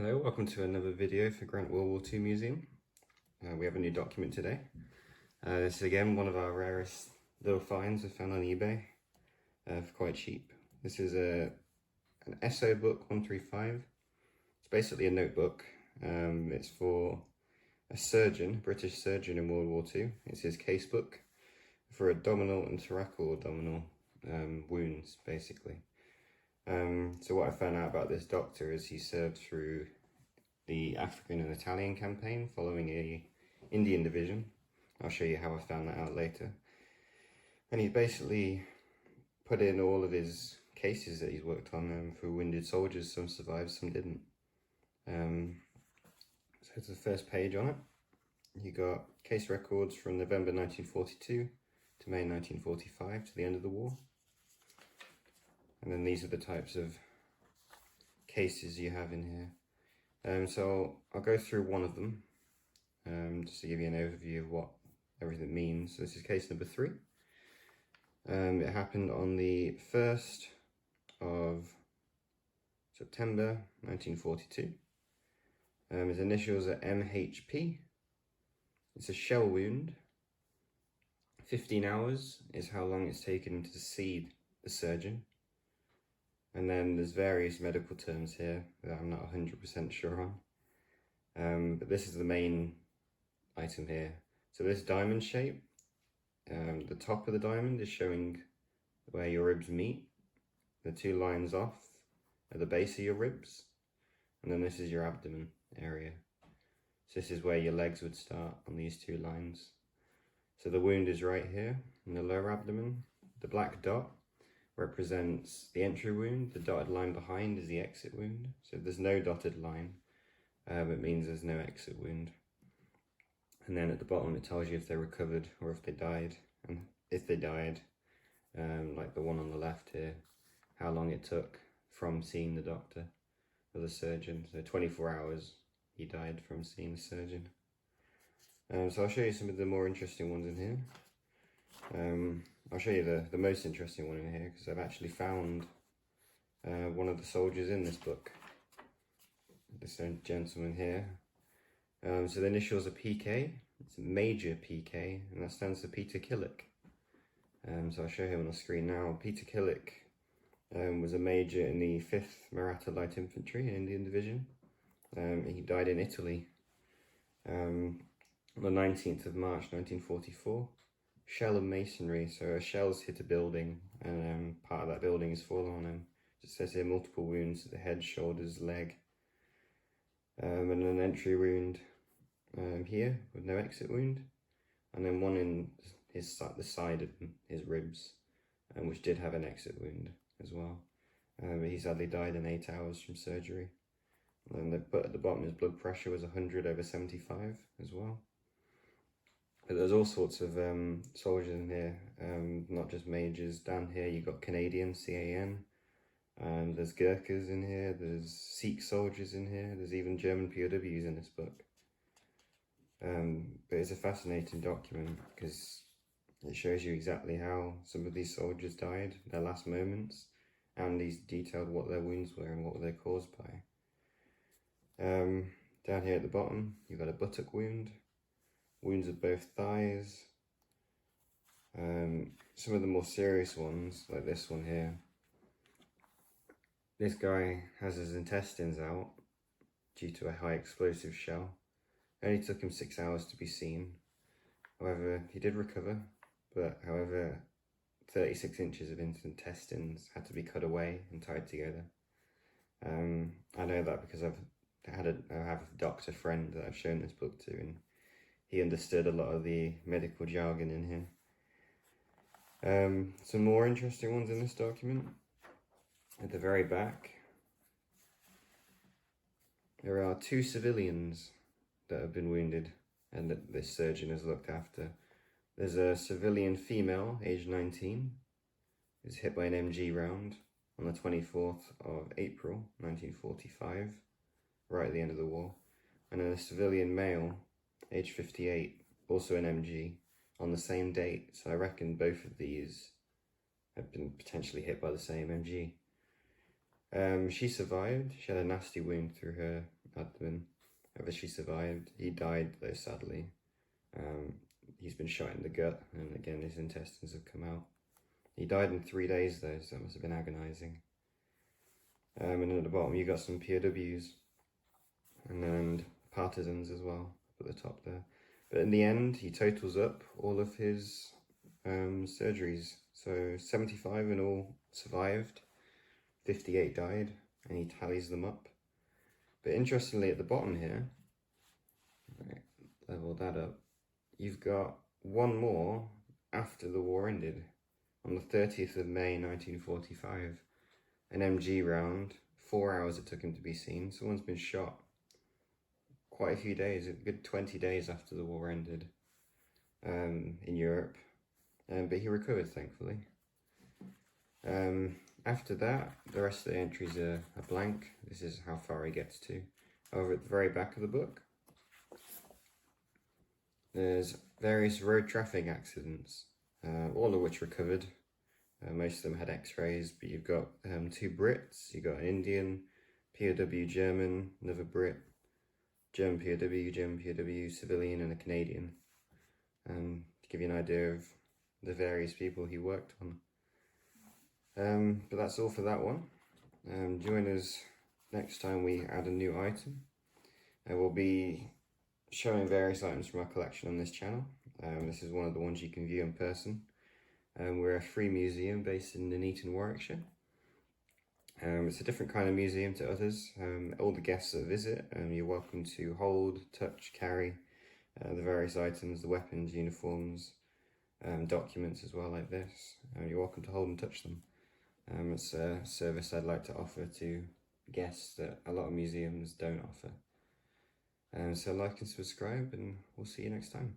Hello, welcome to another video for GRANT WW2 Museum. We have a new document today. This is again one of our rarest little finds we found on eBay for quite cheap. This is an SO book 135. It's basically a notebook. It's for a surgeon, a British surgeon in World War II. It's his case book for abdominal and thoracic abdominal wounds, basically. So what I found out about this doctor is he served through the African and Italian campaign following a Indian division. I'll show you how I found that out later. And he's basically put in all of his cases that he's worked on for wounded soldiers. Some survived, some didn't. So it's the first page on it. You got case records from November 1942 to May 1945, to the end of the war. And then these are the types of cases you have in here. So I'll go through one of them, just to give you an overview of what everything means. So this is case number 3. It happened on the 1st of September 1942. His initials are MHP. It's a shell wound. 15 hours is how long it's taken to see the surgeon. And then there's various medical terms here that I'm not 100% sure on. But this is the main item here. So this diamond shape, the top of the diamond is showing where your ribs meet. The 2 lines off at the base of your ribs. And then this is your abdomen area. So this is where your legs would start on these 2 lines. So the wound is right here in the lower abdomen. The black dot represents the entry wound. The dotted line behind is the exit wound. So if there's no dotted line, it means there's no exit wound. And then at the bottom it tells you if they recovered or if they died. And if they died, like the one on the left here, how long it took from seeing the doctor or the surgeon. So 24 hours he died from seeing the surgeon. So I'll show you some of the more interesting ones in here. I'll show you the most interesting one in here because I've actually found one of the soldiers in this book. This gentleman here. So the initials are PK. It's a Major PK, and that stands for Peter Killick. So I'll show him on the screen now. Peter Killick was a major in the 5th Maratha Light Infantry Indian Division. He died in Italy on the 19th of March 1944. Shell and masonry, so a shell's hit a building and part of that building has fallen on him. It says here multiple wounds to the head, shoulders, leg, and an entry wound here with no exit wound, and then one in the side of his ribs, which did have an exit wound as well. He sadly died in 8 hours from surgery. And then at the bottom his blood pressure was 100/75 as well. But there's all sorts of soldiers in here, not just majors. Down here you've got Canadian, CAN, there's Gurkhas in here, there's Sikh soldiers in here, there's even German POWs in this book. But it's a fascinating document because it shows you exactly how some of these soldiers died, their last moments, and he's detailed what their wounds were and what they're caused by. Down here at the bottom you've got a buttock wound. Wounds of both thighs. Some of the more serious ones, like this one here. This guy has his intestines out due to a high explosive shell. It only took him 6 hours to be seen. However, he did recover, but however, 36 inches of his intestines had to be cut away and tied together. I know that because I have a doctor friend that I've shown this book to, and he understood a lot of the medical jargon in here. Some more interesting ones in this document. At the very back, there are 2 civilians that have been wounded and that this surgeon has looked after. There's a civilian female, aged 19, who's hit by an MG round on the 24th of April 1945, right at the end of the war. And then a civilian male, age 58, also an MG, on the same date. So I reckon both of these have been potentially hit by the same MG. She survived. She had a nasty wound through her had them have actually survived. He died though, sadly. He's been shot in the gut, and again his intestines have come out. He died in 3 days though, so it must have been agonising. And then at the bottom you got some POWs and partisans as well up at the top there. But in the end, he totals up all of his surgeries. So 75 in all survived, 58 died, and he tallies them up. But interestingly, at the bottom here, right, level that up, you've got one more after the war ended, on the 30th of May 1945. An MG round, 4 hours it took him to be seen. Someone's been shot quite a few days, a good 20 days after the war ended in Europe. But he recovered, thankfully. After that, the rest of the entries are blank. This is how far he gets to. Over at the very back of the book, there's various road traffic accidents, all of which recovered. Most of them had x-rays, but you've got 2 Brits, you've got an Indian, POW German, another Brit, German POW, civilian, and a Canadian. To give you an idea of the various people he worked on. But that's all for that one. Join us next time we add a new item. We'll be showing various items from our collection on this channel. This is one of the ones you can view in person. We're a free museum based in Nuneaton, Warwickshire. It's a different kind of museum to others. All the guests that visit, you're welcome to hold, touch, carry the various items, the weapons, uniforms, documents as well, like this. You're welcome to hold and touch them. It's a service I'd like to offer to guests that a lot of museums don't offer. So like and subscribe, and we'll see you next time.